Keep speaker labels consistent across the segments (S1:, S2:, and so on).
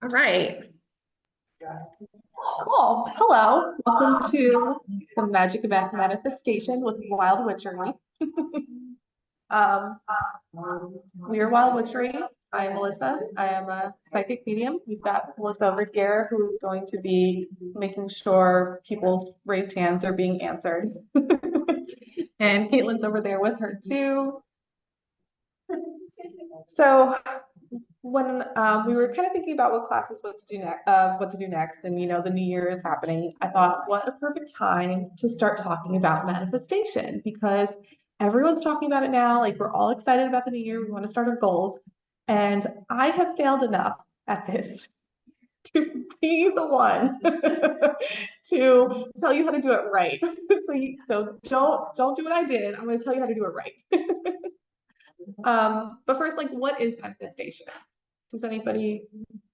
S1: All right.
S2: Cool. Hello. Welcome to the Magic Event Manifestation with Wild Witchery. Um, we are Wild Witchery. I am Melissa. I am a psychic medium. We've got Melissa over here who's going to be making sure people's raised hands are being answered. And Caitlin's over there with her too. So when we were kind of thinking about what classes what to do next, and the new year is happening, I thought, what a perfect time to start talking about manifestation because everyone's talking about it now. Like we're all excited about the new year. We want to start our goals, and I have failed enough at this to be the one to tell you how to do it right. So don't do what I did. I'm going to tell you how to do it right. But first, like, what is manifestation? Does anybody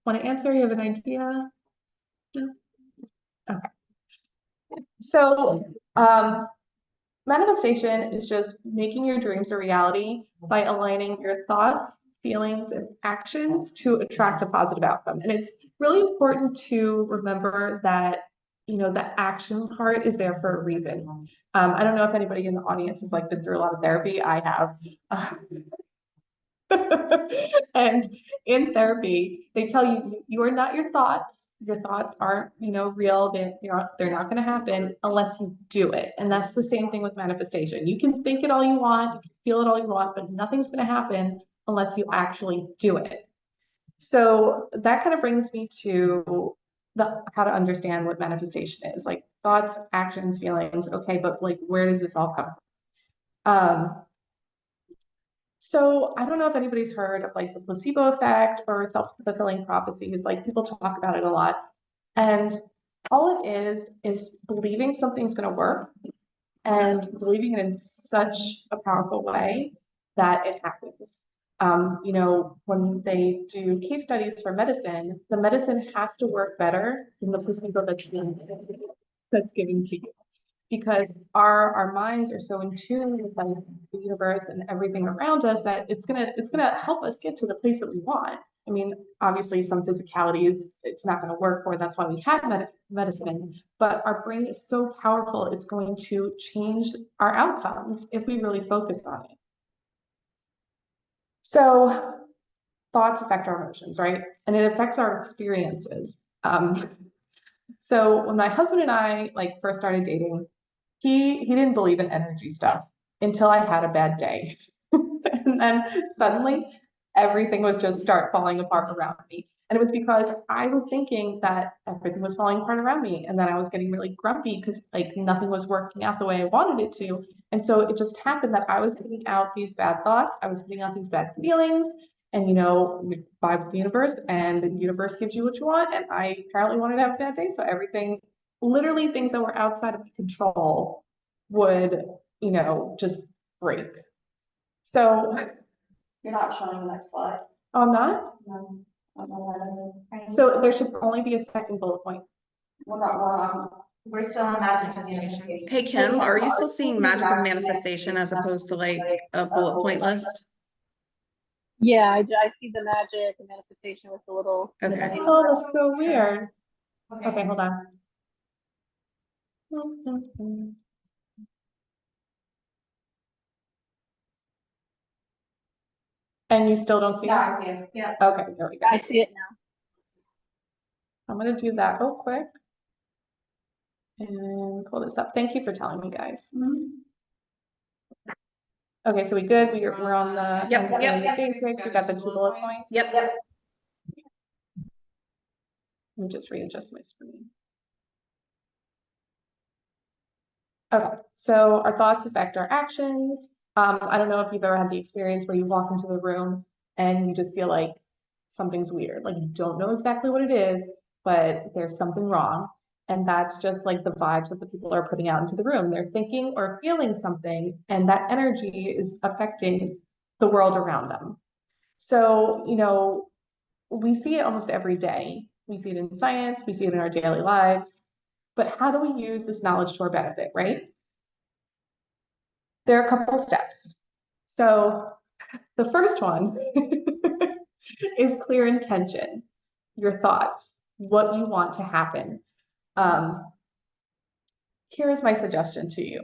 S2: want to answer? You have an idea? No? Okay. So, manifestation is just making your dreams a reality by aligning your thoughts, feelings, and actions to attract a positive outcome. And it's really important to remember that, the action part is there for a reason. I don't know if anybody in the audience has like been through a lot of therapy. I have. And in therapy, they tell you you are not your thoughts. Your thoughts aren't, real. They're not going to happen unless you do it. And that's the same thing with manifestation. You can think it all you want, you can feel it all you want, but nothing's going to happen unless you actually do it. So that kind of brings me to the how to understand what manifestation is. Like thoughts, actions, feelings. Okay, but like where does this all come from? So I don't know if anybody's heard of like the placebo effect or self-fulfilling prophecies. Like people talk about it a lot. And all it is believing something's going to work and believing it in such a powerful way that it happens. When they do case studies for medicine, the medicine has to work better than the placebo that's given to you because our minds are so in tune with the universe and everything around us that it's gonna help us get to the place that we want. I mean, obviously, some physicalities it's not going to work for. That's why we have medicine. But our brain is so powerful; it's going to change our outcomes if we really focus on it. So, thoughts affect our emotions, right? And it affects our experiences. So when my husband and I like first started dating, he didn't believe in energy stuff until I had a bad day. And then suddenly everything was just start falling apart around me. And it was because I was thinking that everything was falling apart around me. And then I was getting really grumpy because like nothing was working out the way I wanted it to. And so it just happened that I was putting out these bad thoughts, I was putting out these bad feelings, and you vibe with the universe, and the universe gives you what you want. And I apparently wanted to have a bad day. So everything, literally things that were outside of my control would, just break. So
S1: You're not showing the next slide.
S2: oh, I'm not?
S1: No.
S2: So there should only be a second bullet point.
S1: We're still on manifestation. Hey, Kim, are you still seeing magical manifestation as opposed to like a bullet point list?
S3: Yeah, I see the magic and manifestation with the little.
S1: Okay.
S2: Oh, that's so weird. Okay, hold on. And you still don't see it?
S1: I see it. Yeah.
S2: Okay, there we go.
S3: I see it now.
S2: I'm gonna do that real quick and pull this up. Thank you for telling me, guys. Okay, so we good? We're on the basics. We got the 2 bullet points.
S1: Yep.
S2: Let me just readjust my screen. Okay, so our thoughts affect our actions. I don't know if you've ever had the experience where you walk into the room and you just feel like something's weird. Like you don't know exactly what it is, but there's something wrong. And that's just like the vibes that the people are putting out into the room. They're thinking or feeling something, and that energy is affecting the world around them. So, we see it almost every day. We see it in science, we see it in our daily lives. But how do we use this knowledge to our benefit, right? There are a couple of steps. So the first one is clear intention. your thoughts, what you want to happen. Here is my suggestion to you.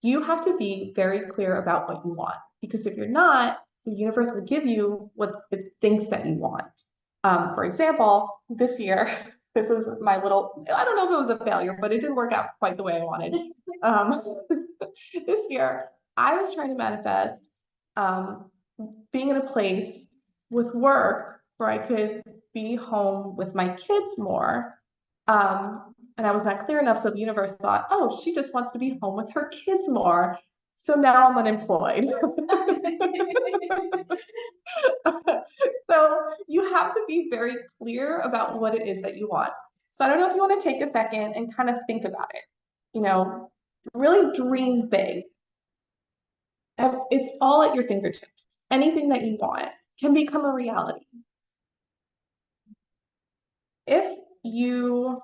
S2: You have to be very clear about what you want, because if you're not, the universe will give you what it thinks that you want. For example, this year, this was my little, I don't know if it was a failure, but it didn't work out quite the way I wanted. This year, I was trying to manifest being in a place with work where I could be home with my kids more. And I was not clear enough, so the universe thought, oh, she just wants to be home with her kids more. So now I'm unemployed. So you have to be very clear about what it is that you want. So I don't know if you want to take a second and kind of think about it. You know, really dream big. It's all at your fingertips. Anything that you want can become a reality. If you,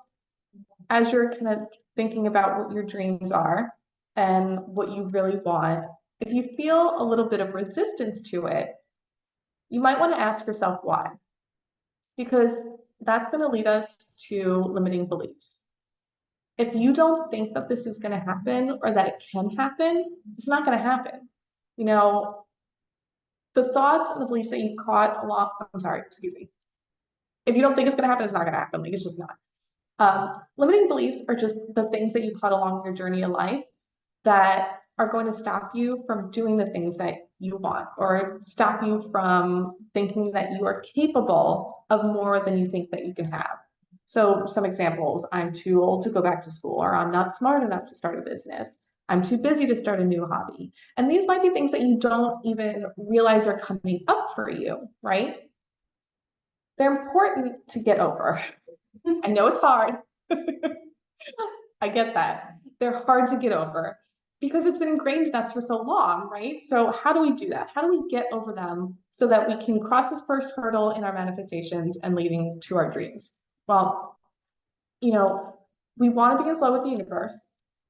S2: as you're kind of thinking about what your dreams are and what you really want, if you feel a little bit of resistance to it, you might want to ask yourself why. Because that's going to lead us to limiting beliefs. If you don't think that this is going to happen or that it can happen, it's not going to happen. You know, the thoughts and the beliefs that you caught along, I'm sorry, excuse me. If you don't think it's going to happen, it's not going to happen. Like, it's just not. Limiting beliefs are just the things that you caught along your journey of life that are going to stop you from doing the things that you want, or stop you from thinking that you are capable of more than you think that you can have. So some examples: I'm too old to go back to school, or I'm not smart enough to start a business. I'm too busy to start a new hobby. And these might be things that you don't even realize are coming up for you, right? They're important to get over. I know it's hard. I get that. They're hard to get over because it's been ingrained in us for so long, right? So how do we do that? How do we get over them so that we can cross this first hurdle in our manifestations and leading to our dreams? Well, you know, we want to be in flow with the universe.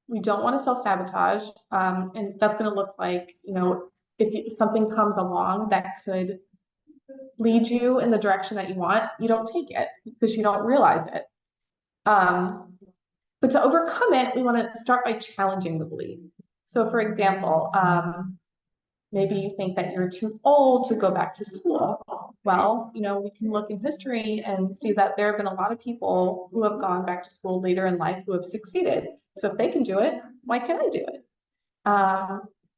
S2: We don't want to self-sabotage. And that's going to look like, you know, if something comes along that could lead you in the direction that you want, you don't take it because you don't realize it. But to overcome it, we want to start by challenging the belief. So for example, maybe you think that you're too old to go back to school. Well, you know, we can look in history and see that there have been a lot of people who have gone back to school later in life who have succeeded. So if they can do it, why can't I do it?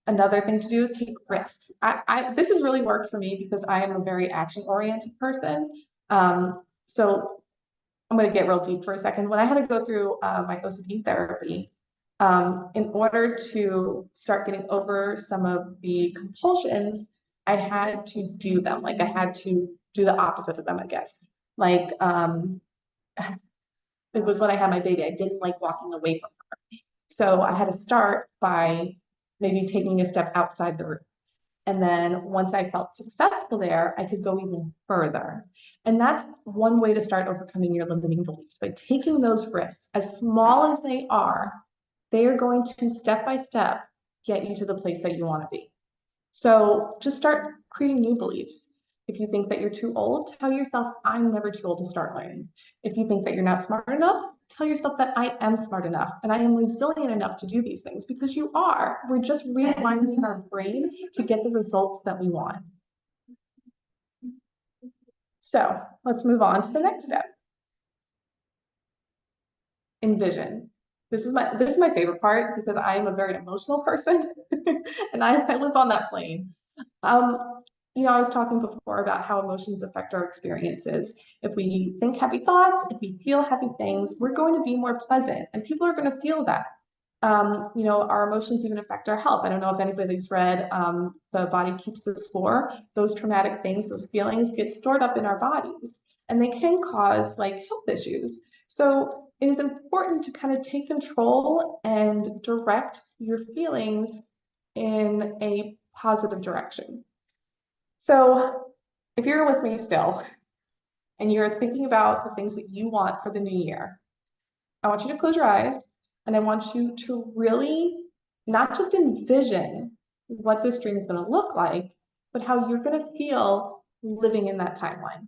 S2: Another thing to do is take risks. This has really worked for me because I am a very action-oriented person. So I'm going to get real deep for a second. When I had to go through my OCD therapy, in order to start getting over some of the compulsions, I had to do them. Like, I had to do the opposite of them, I guess. Like, it was when I had my baby, I didn't like walking away from her. So I had to start by maybe taking a step outside the room. And then once I felt successful there, I could go even further. And that's one way to start overcoming your limiting beliefs. By taking those risks, as small as they are going to step by step get you to the place that you want to be. So just start creating new beliefs. If you think that you're too old, tell yourself, I'm never too old to start learning. If you think that you're not smart enough, tell yourself that I am smart enough and I am resilient enough to do these things, because you are. We're just rewinding our brain to get the results that we want. So let's move on to the next step. Envision. This is my favorite part because I am a very emotional person and I live on that plane. You know, I was talking before about how emotions affect our experiences. If we think happy thoughts, if we feel happy things, we're going to be more pleasant, and people are going to feel that. You know, our emotions even affect our health. I don't know if anybody's read The Body Keeps the Score. Those traumatic things, those feelings get stored up in our bodies, and they can cause like health issues. So it is important to kind of take control and direct your feelings in a positive direction. So if you're with me still and you're thinking about the things that you want for the new year, I want you to close your eyes and I want you to really not just envision what this dream is going to look like, but how you're going to feel living in that timeline.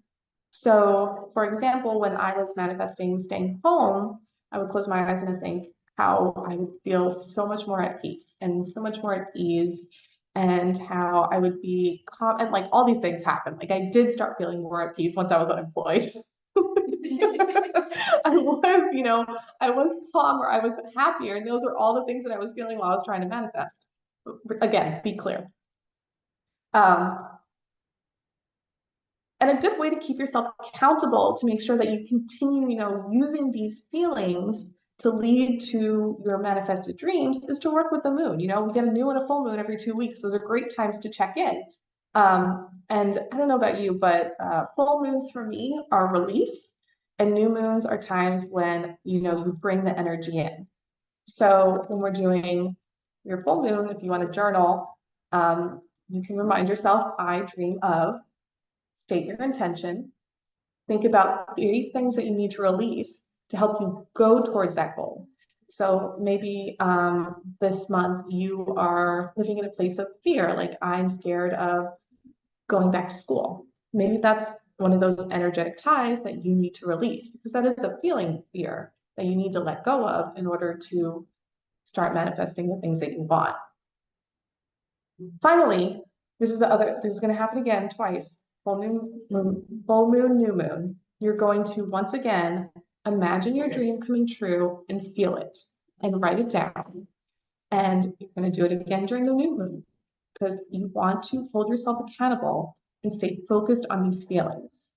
S2: So, for example, when I was manifesting staying home, I would close my eyes and think how I would feel so much more at peace and so much more at ease, and how I would be calm, and like all these things happened. Like I did start feeling more at peace once I was unemployed. I was, I was calmer, I was happier, and those are all the things that I was feeling while I was trying to manifest. Again, be clear. And a good way to keep yourself accountable to make sure that you continue, using these feelings to lead to your manifested dreams is to work with the moon. We get a new and a full moon every 2 weeks. Those are great times to check in. And I don't know about you, but full moons for me are release, and new moons are times when, you bring the energy in. So when we're doing your full moon, if you want to journal, you can remind yourself, I dream of, state your intention, think about 3 things that you need to release to help you go towards that goal. So maybe this month you are living in a place of fear, like I'm scared of going back to school. Maybe that's one of those energetic ties that you need to release, because that is a feeling fear that you need to let go of in order to start manifesting the things that you want. Finally, this is going to happen again twice. Full moon, new moon. You're going to once again imagine your dream coming true and feel it and write it down. And you're going to do it again during the new moon, because you want to hold yourself accountable and stay focused on these feelings.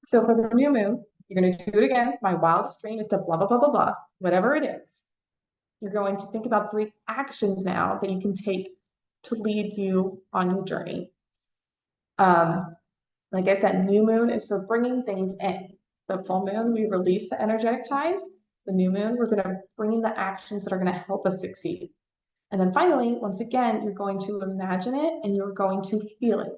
S2: So for the new moon, you're going to do it again. My wildest dream is to blah, blah, blah, blah, blah, whatever it is. You're going to think about 3 actions now that you can take to lead you on your journey. Like I said, new moon is for bringing things in. The full moon, we release the energetic ties. The new moon, we're going to bring in the actions that are going to help us succeed. And then finally, once again, you're going to imagine it and you're going to feel it.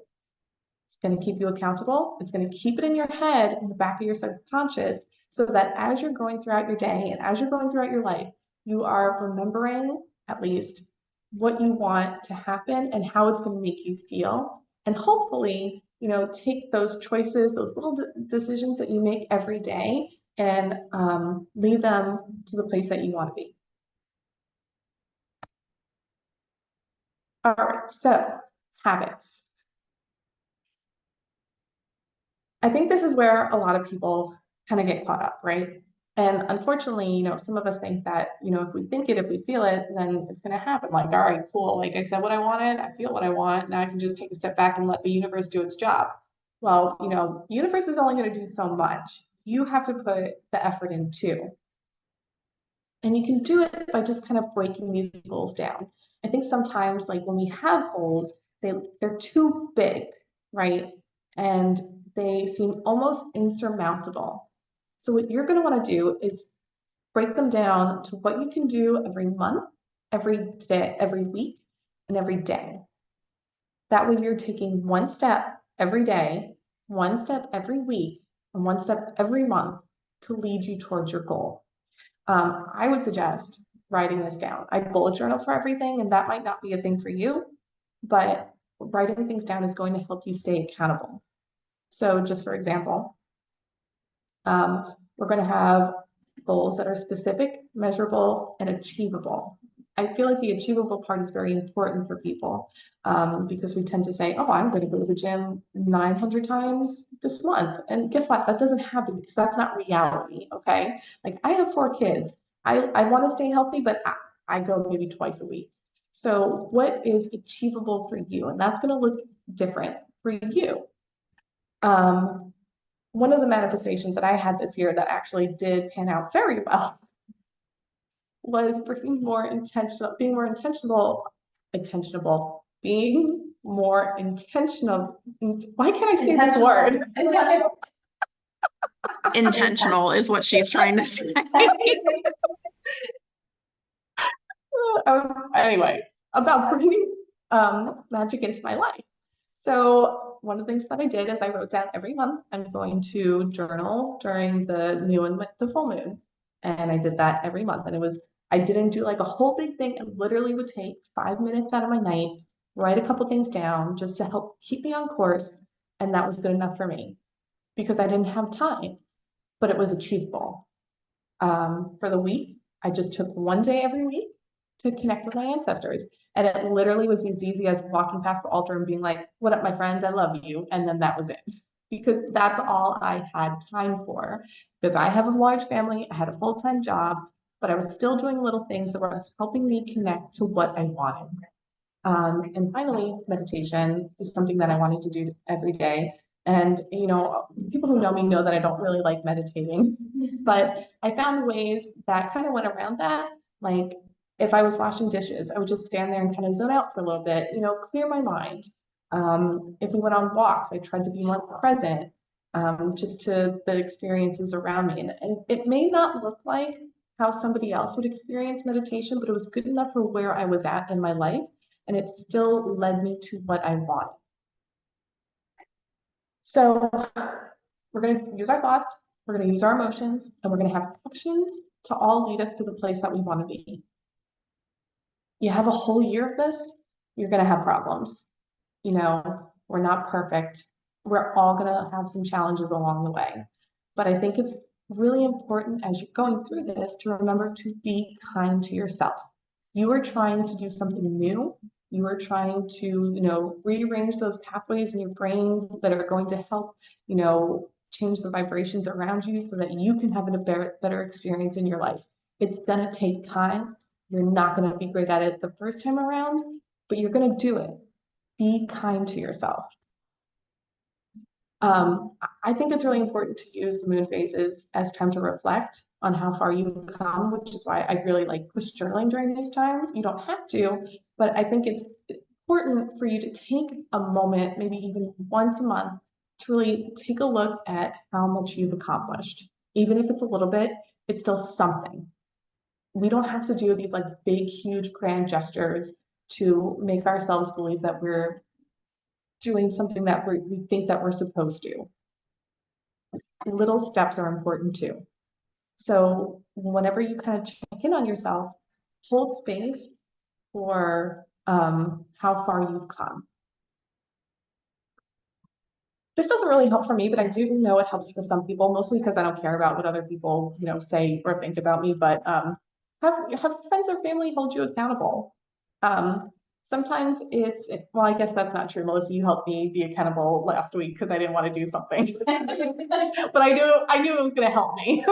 S2: It's going to keep you accountable. It's going to keep it in your head, in the back of your subconscious, so that as you're going throughout your day and as you're going throughout your life, you are remembering at least what you want to happen and how it's going to make you feel. And hopefully, take those choices, those little decisions that you make every day, and lead them to the place that you want to be. All right, so habits. I think this is where a lot of people kind of get caught up, right? And unfortunately, some of us think that, if we think it, if we feel it, then it's going to happen. Like, all right, cool. Like I said what I wanted, I feel what I want. Now I can just take a step back and let the universe do its job. Well, the universe is only going to do so much. You have to put the effort in too. And you can do it by just kind of breaking these goals down. I think sometimes, like when we have goals, they're too big, right? And they seem almost insurmountable. So what you're going to want to do is break them down to what you can do every month, every day, every week, and every day. That way you're taking one step every day, one step every week, and one step every month to lead you towards your goal. I would suggest writing this down. I bullet journal for everything, and that might not be a thing for you, but writing things down is going to help you stay accountable. So just for example, we're going to have goals that are specific, measurable, and achievable. I feel like the achievable part is very important for people because we tend to say, oh, I'm going to go to the gym 900 times this month. And guess what? That doesn't happen because that's not reality, okay? Like I have 4 kids. I want to stay healthy, but I go maybe twice a week. So what is achievable for you? And that's going to look different for you. One of the manifestations that I had this year that actually did pan out very well was being more intentional. Why can't I say this word?
S1: Intentional is what she's trying to say.
S2: Anyway, about bringing magic into my life. So one of the things that I did is I wrote down every month I'm going to journal during the new and the full moon. And I did that every month. And I didn't do like a whole big thing. I literally would take 5 minutes out of my night, write a couple things down just to help keep me on course And that was good enough for me because I didn't have time, but it was achievable. For the week, I just took one day every week to connect with my ancestors. And it literally was as easy as walking past the altar and being like, what up, my friends? I love you. And then that was it. Because that's all I had time for. Because I have a large family, I had a full-time job, but I was still doing little things that were helping me connect to what I wanted. And finally, meditation is something that I wanted to do every day. And, you know, people who know me know that I don't really like meditating, but I found ways that kind of went around that. Like if I was washing dishes, I would just stand there and kind of zone out for a little bit, you know, clear my mind. If we went on walks, I tried to be more present, just to the experiences around me. And it may not look like how somebody else would experience meditation, but it was good enough for where I was at in my life. And it still led me to what I wanted. So we're going to use our thoughts, we're going to use our emotions, and we're going to have actions to all lead us to the place that we want to be. You have a whole year of this, you're going to have problems. You know, we're not perfect. We're all going to have some challenges along the way. But I think it's really important as you're going through this to remember to be kind to yourself. You are trying to do something new. You are trying to, you know, rearrange those pathways in your brain that are going to help, you know, change the vibrations around you so that you can have a better experience in your life. It's going to take time. You're not going to be great at it the first time around, but you're going to do it. Be kind to yourself. I think it's really important to use the moon phases as time to reflect on how far you've come, which is why I really like push journaling during these times. You don't have to, but I think it's important for you to take a moment, maybe even once a month, to really take a look at how much you've accomplished. Even if it's a little bit, it's still something. We don't have to do these like big, huge, grand gestures to make ourselves believe that we're doing something that we think that we're supposed to. Little steps are important too. So whenever you kind of check in on yourself, hold space for how far you've come. This doesn't really help for me, but I do know it helps for some people, mostly because I don't care about what other people, you know, say or think about me, but have friends or family hold you accountable. Sometimes well, I guess that's not true. Melissa, you helped me be accountable last week because I didn't want to do something. But I knew it was going to help me.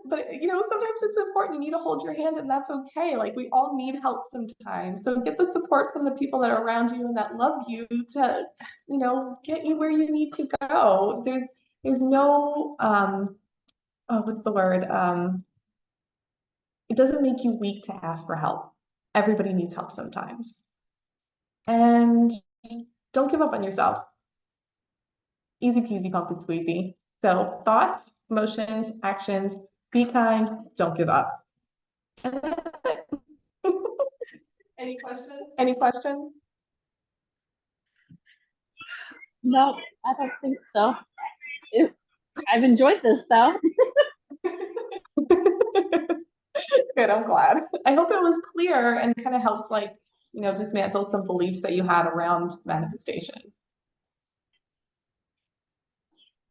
S2: But you know, sometimes it's important. You need to hold your hand, and that's okay. Like we all need help sometimes. So get the support from the people that are around you and that love you to, you know, get you where you need to go. There's no oh, what's the word? It doesn't make you weak to ask for help. Everybody needs help sometimes. And don't give up on yourself. Easy peasy, pumpkin squeezy. So thoughts, emotions, actions, be kind, don't give up.
S4: Any questions?
S2: Any questions?
S3: No, I don't think so. I've enjoyed this though.
S2: Good, I'm glad. I hope it was clear and kind of helped, like, you know, dismantle some beliefs that you had around manifestation.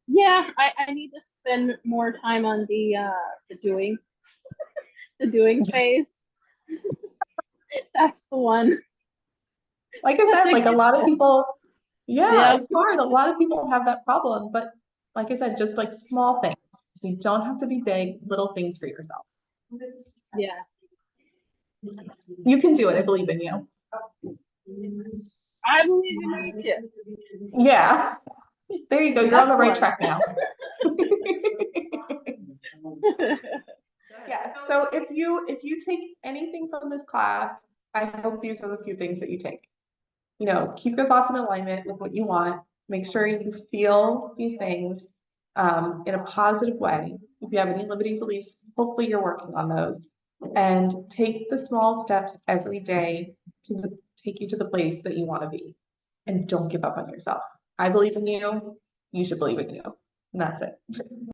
S3: Yeah, I need to spend more time on the doing the doing phase. That's the one.
S2: Like I said, like a lot of people,
S3: Yeah.
S2: it's hard. A lot of people have that problem, but like I said, just like small things. You don't have to be big, little things for yourself.
S3: Yeah.
S2: You can do it. I believe in you.
S3: I believe in you too.
S2: Yeah. There you go. You're on the right track now. Yeah. So if you take anything from this class, I hope these are the few things that you take. You know, keep your thoughts in alignment with what you want. Make sure you feel these things in a positive way. If you have any limiting beliefs, hopefully you're working on those. And take the small steps every day to take you to the place that you want to be. And don't give up on yourself. I believe in you. You should believe in you. And that's it.